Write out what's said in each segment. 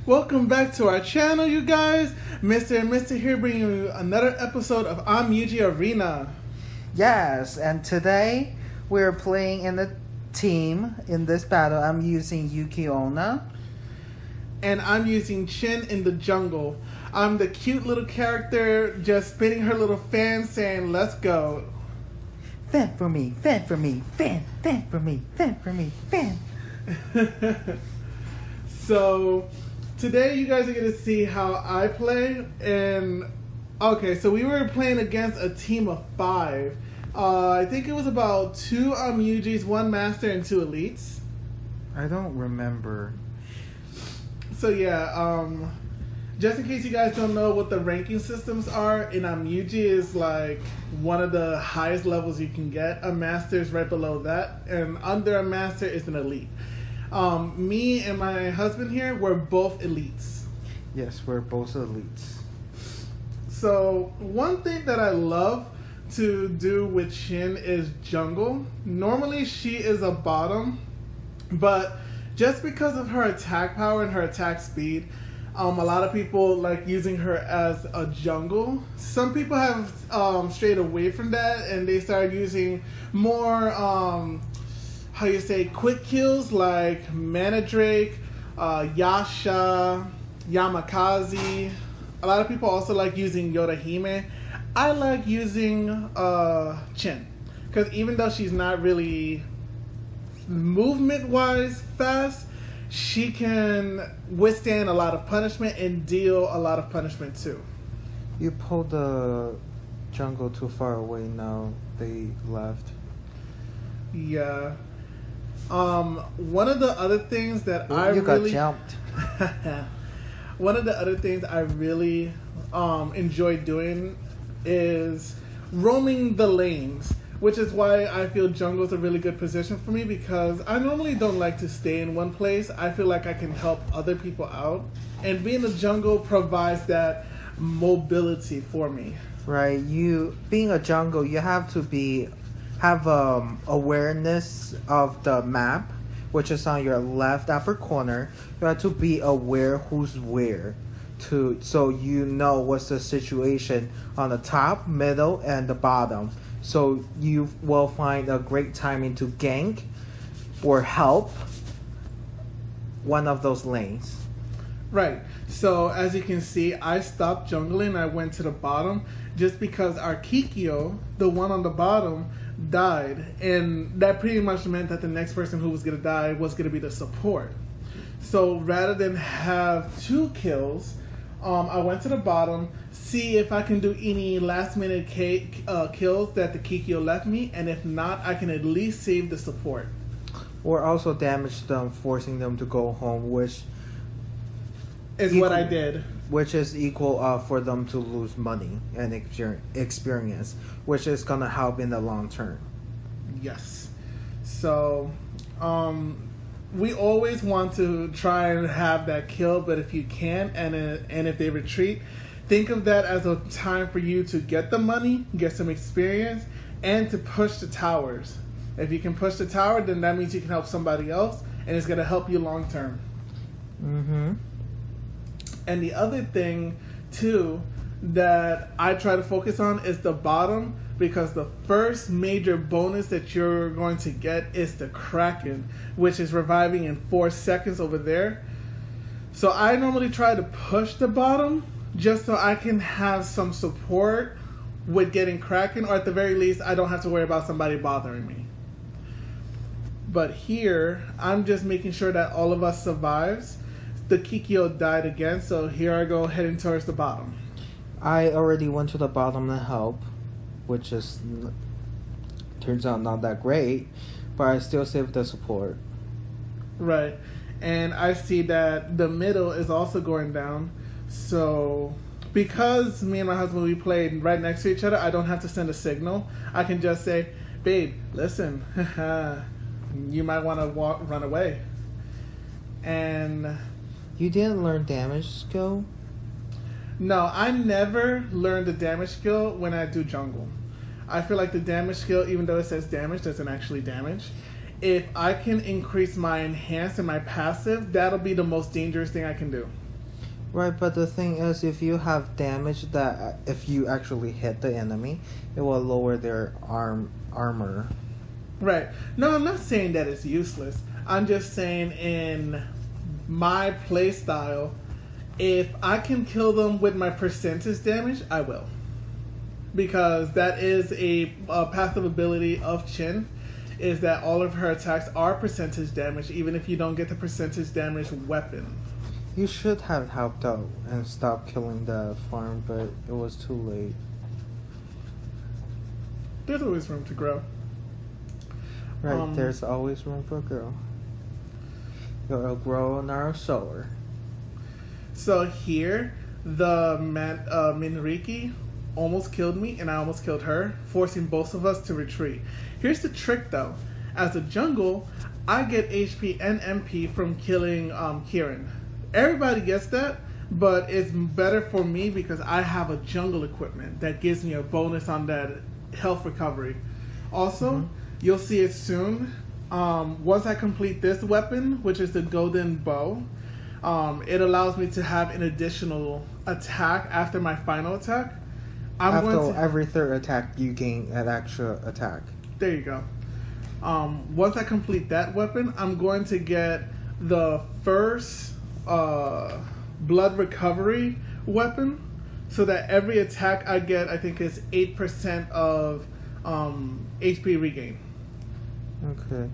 Welcome back to our channel, you guys. Mr. and Mr. here bringing you another episode of Omnyoji Arena. Yes, and today we're playing in the team. In this battle, I'm using Yuki Onna. And I'm using Chin in the jungle. I'm the cute little character just spinning her little fan saying, let's go. Fan for me, fan for me, fan for me, fan for me, fan. So, today you guys are going to see how I play. And, okay, so we were playing against a team of 5. I think it was about 2 Omnyojis, 1 Master, and 2 Elites. I don't remember. So yeah, just in case you guys don't know what the ranking systems are, in Omnyoji is like one of the highest levels you can get. A Master is right below that, and under a Master is an Elite. Me and my husband here, we're both Elites. Yes, we're both Elites. So one thing that I love to do with Chin is jungle. Normally she is a bottom, but just because of her attack power and her attack speed, a lot of people like using her as a jungle. Some people have strayed away from that and they started using more, quick kills like Mana Drake, Yasha, Yamakaze. A lot of people also like using Yorahime. I like using Chin, because even though she's not really movement-wise fast, she can withstand a lot of punishment and deal a lot of punishment too. You pulled the jungle too far away now. They left. Yeah. One of the other things that You got jumped. One of the other things I really enjoy doing is roaming the lanes, which is why I feel jungle is a really good position for me, because I normally don't like to stay in one place. I feel like I can help other people out, and being a jungle provides that mobility for me. Right, being a jungle, you have to have awareness of the map, which is on your left upper corner. You have to be aware who's where, so you know what's the situation on the top, middle, and the bottom. So you will find a great timing to gank or help one of those lanes. Right. So as you can see, I stopped jungling. I went to the bottom just because our Kikyo, the one on the bottom, died. And that pretty much meant that the next person who was going to die was going to be the support. So rather than have 2 kills, I went to the bottom, see if I can do any last minute kills that the Kikyo left me, and if not, I can at least save the support. Or also damage them, forcing them to go home, which is what I did. Which is equal for them to lose money and experience, which is going to help in the long term. Yes. So, we always want to try and have that kill, but if you can, and if they retreat, think of that as a time for you to get the money, get some experience, and to push the towers. If you can push the tower, then that means you can help somebody else, and it's going to help you long term. Mm-hmm. And the other thing, too, that I try to focus on is the bottom, because the first major bonus that you're going to get is the Kraken, which is reviving in 4 seconds over there. So I normally try to push the bottom just so I can have some support with getting Kraken, or at the very least, I don't have to worry about somebody bothering me. But here, I'm just making sure that all of us survives. The Kikyo died again, so here I go heading towards the bottom. I already went to the bottom to help, which is turns out not that great, but I still saved the support. Right, and I see that the middle is also going down, so because me and my husband, we played right next to each other, I don't have to send a signal. I can just say, babe, listen, you might want to run away. And you didn't learn damage skill? No, I never learned the damage skill when I do jungle. I feel like the damage skill, even though it says damage, doesn't actually damage. If I can increase my enhance and my passive, that'll be the most dangerous thing I can do. Right, but the thing is, if you have damage that if you actually hit the enemy, it will lower their armor. Right. No, I'm not saying that it's useless. I'm just saying in my play style, if I can kill them with my percentage damage, I will. Because that is a passive ability of Chin, is that all of her attacks are percentage damage, even if you don't get the percentage damage weapon. You should have helped out and stopped killing the farm, but it was too late. There's always room to grow. Right, there's always room for growth. You'll grow in our solar. So here, the Minriki almost killed me, and I almost killed her, forcing both of us to retreat. Here's the trick, though. As a jungle, I get HP and MP from killing Kieran. Everybody gets that, but it's better for me because I have a jungle equipment that gives me a bonus on that health recovery. Also, you'll see it soon. Once I complete this weapon, which is the golden bow, it allows me to have an additional attack after my final attack. Every third attack, you gain an extra attack. There you go. Once I complete that weapon, I'm going to get the first blood recovery weapon, so that every attack I get, I think, is 8% of HP regain. Okay.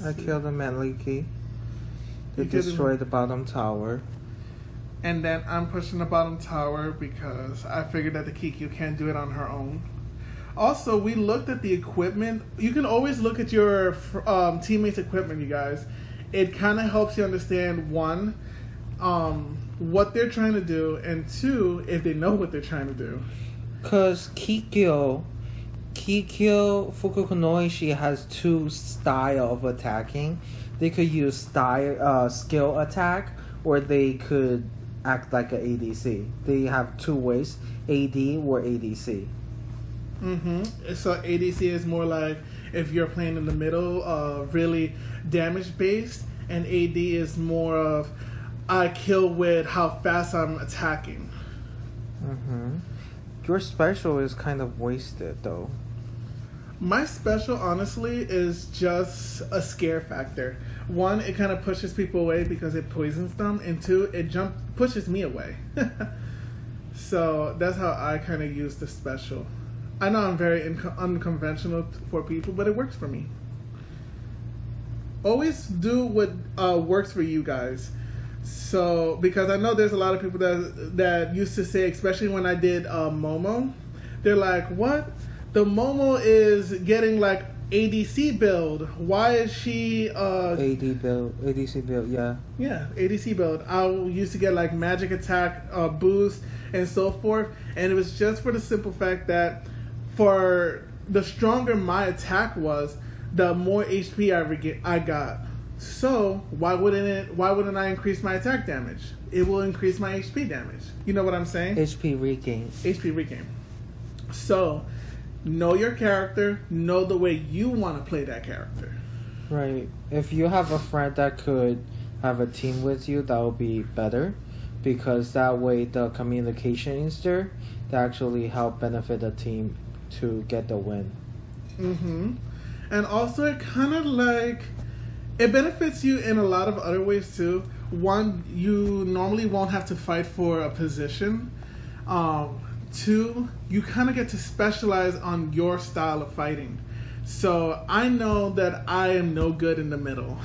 I killed the Manliki to destroy the bottom tower. And then I'm pushing the bottom tower because I figured that the Kikyu can't do it on her own. Also, we looked at the equipment. You can always look at your teammates' equipment, you guys. It kind of helps you understand, one, what they're trying to do, and two, if they know what they're trying to do. Because Kikyo Fukukunoishi has two style of attacking. They could use skill attack, or they could act like an ADC. They have two ways, AD or ADC. So ADC is more like if you're playing in the middle, really damage based, and AD is more of I kill with how fast I'm attacking. Your special is kind of wasted, though. My special, honestly, is just a scare factor. One, it kind of pushes people away because it poisons them, and two, it pushes me away. So that's how I kind of use the special. I know I'm very unconventional for people, but it works for me. Always do what works for you guys. So, because I know there's a lot of people that used to say, especially when I did Momo, they're like, what? The Momo is getting like ADC build. Why is she ADC build, yeah. Yeah, ADC build. I used to get like magic attack boost and so forth, and it was just for the simple fact that for the stronger my attack was, the more HP I got. So why wouldn't I increase my attack damage? It will increase my HP damage. You know what I'm saying? HP regain. HP regain. So know your character, know the way you want to play that character. Right. If you have a friend that could have a team with you, that would be better, because that way the communication is there to actually help benefit the team to get the win. And also it kind of like, it benefits you in a lot of other ways too. One, you normally won't have to fight for a position. Two, you kind of get to specialize on your style of fighting. So I know that I am no good in the middle.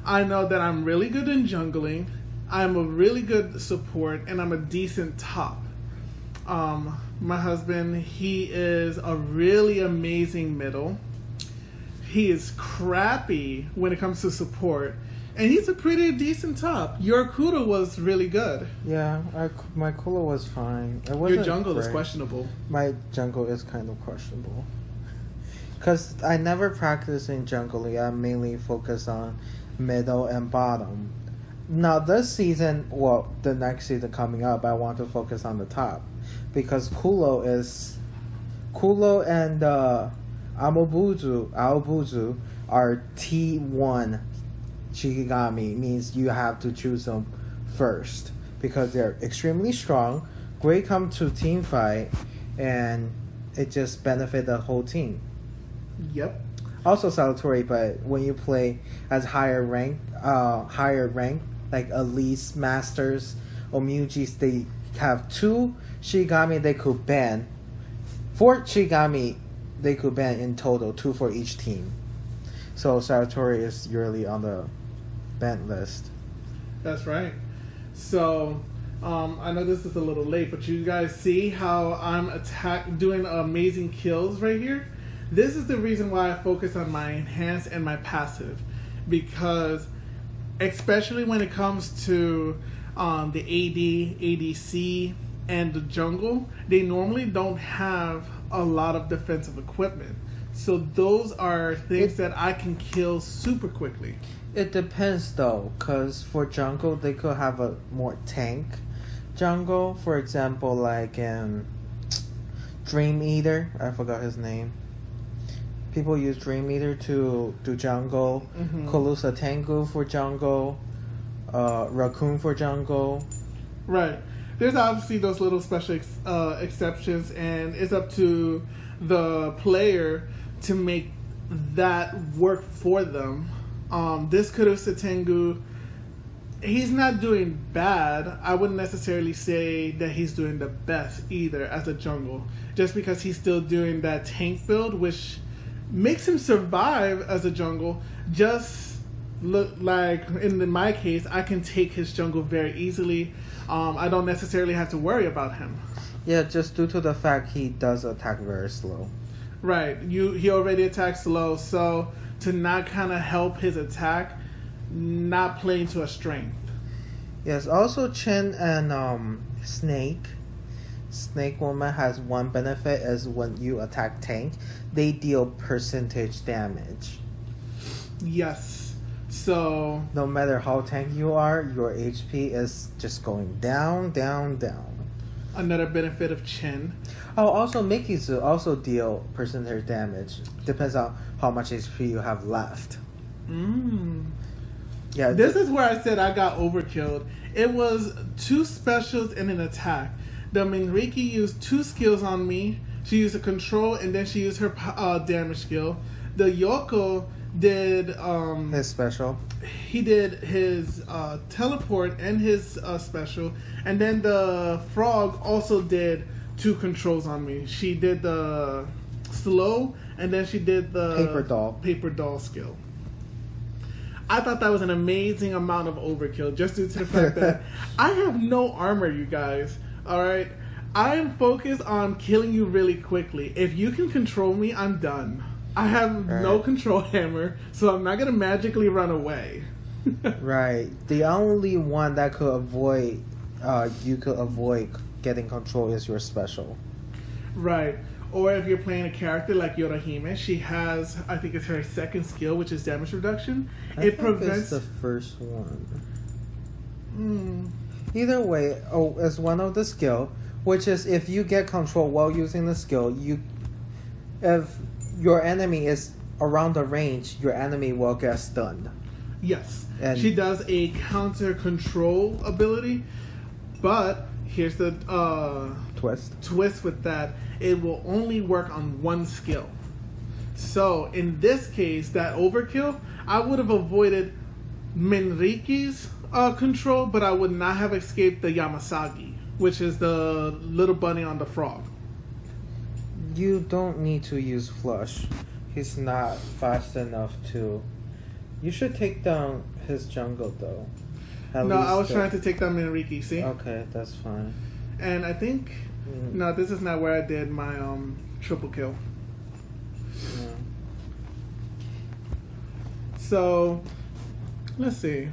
I know that I'm really good in jungling. I'm a really good support, and I'm a decent top. My husband, he is a really amazing middle. He is crappy when it comes to support, and he's a pretty decent top. Your Kudo was really good. Yeah, my Kula was fine. Your jungle is questionable. My jungle is kind of questionable. Because I never practice in jungling. I mainly focus on middle and bottom. Now this season, well, the next season coming up, I want to focus on the top. Because Kulo and Aobuzu are T1 shikigami means you have to choose them first because they're extremely strong, great come to team fight, and it just benefit the whole team. Yep. Also salutary, but when you play as higher rank, like elites, masters, Omnyojis, they have 2 shikigami they could ban. 4 shikigami they could ban in total, 2 for each team. So salutary is usually on the ban list. That's right. So, I know this is a little late, but you guys see how I'm doing amazing kills right here? This is the reason why I focus on my enhanced and my passive. Because, especially when it comes to the AD, ADC, and the jungle, they normally don't have a lot of defensive equipment. So those are things that I can kill super quickly. It depends though, because for jungle, they could have a more tank jungle. For example, like in Dream Eater, I forgot his name. People use Dream Eater to do jungle. Kolusa Tengu for jungle. Raccoon for jungle. Right. There's obviously those little special exceptions, and it's up to the player to make that work for them. This Kolusa Tengu, he's not doing bad. I wouldn't necessarily say that he's doing the best either as a jungle, just because he's still doing that tank build, which makes him survive as a jungle. Just look like in my case, I can take his jungle very easily. I don't necessarily have to worry about him. Yeah, just due to the fact he does attack very slow. Right. He already attacks slow, so to not kind of help his attack, not playing to a strength. Yes, also Chen and Snake Woman has one benefit is when you attack tank, they deal percentage damage. Yes. So no matter how tank you are, your HP is just going down, down, down. Another benefit of Chen. Oh, also Mikizu also deal percentage damage. Depends on how much HP you have left. Yeah. This is where I said I got overkilled. It was 2 specials and an attack. The Minriki used 2 skills on me. She used a control and then she used her damage skill. The Yoko did his special. He did his teleport and his special, and then the frog also did 2 controls on me. She did the slow, and then she did the paper doll skill. I thought that was an amazing amount of overkill, just due to the fact that I have no armor, you guys. All right, I am focused on killing you really quickly. If you can control me, I'm done. I have no control hammer, so I'm not gonna magically run away. Right. The only one that could avoid, you could avoid getting control is your special. Right. Or if you're playing a character like Yorahime, she has, I think it's her second skill, which is damage reduction. It prevents the first one. Either way, it's one of the skill, which is if you get control while using the skill, if your enemy is around the range, your enemy will get stunned. Yes. And she does a counter control ability, but here's the twist with that. It will only work on one skill. So in this case, that overkill, I would have avoided Minriki's control, but I would not have escaped the Yamasagi, which is the little bunny on the frog. You don't need to use Flush. He's not fast enough to... You should take down his jungle, though. No, I was trying to take down Minriki, see? Okay, that's fine. And I think... No, this is not where I did my triple kill. Yeah. So, let's see.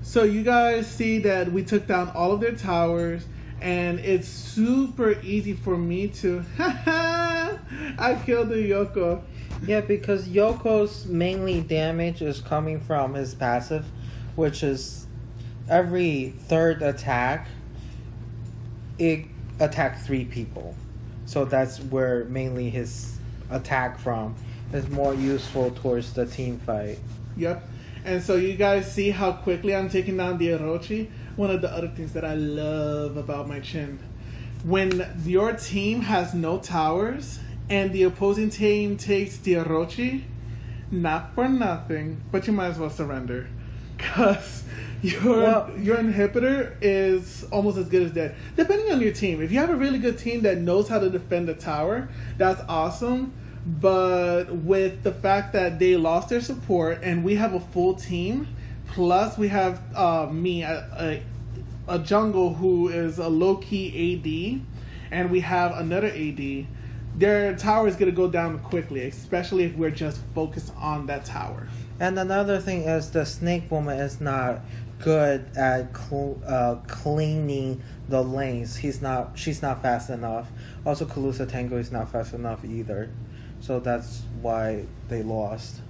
So you guys see that we took down all of their towers, and it's super easy for me to... I killed the Yoko. Yeah, because Yoko's mainly damage is coming from his passive, which is every third attack, it attacks 3 people. So that's where mainly his attack from is more useful towards the team fight. Yep. And so you guys see how quickly I'm taking down the Orochi. One of the other things that I love about my Chin. When your team has no towers and the opposing team takes the Orochi, not for nothing, but you might as well surrender. Because your inhibitor is almost as good as dead. Depending on your team. If you have a really good team that knows how to defend the tower, that's awesome. But with the fact that they lost their support and we have a full team, plus we have me, a jungle who is a low-key AD, and we have another AD, their tower is going to go down quickly, especially if we're just focused on that tower. And another thing is the Snake Woman is not good at cleaning the lanes. She's not fast enough. Also, Calusa Tango is not fast enough either. So that's why they lost.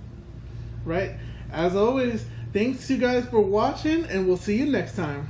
Right. As always, thanks you guys for watching, and we'll see you next time.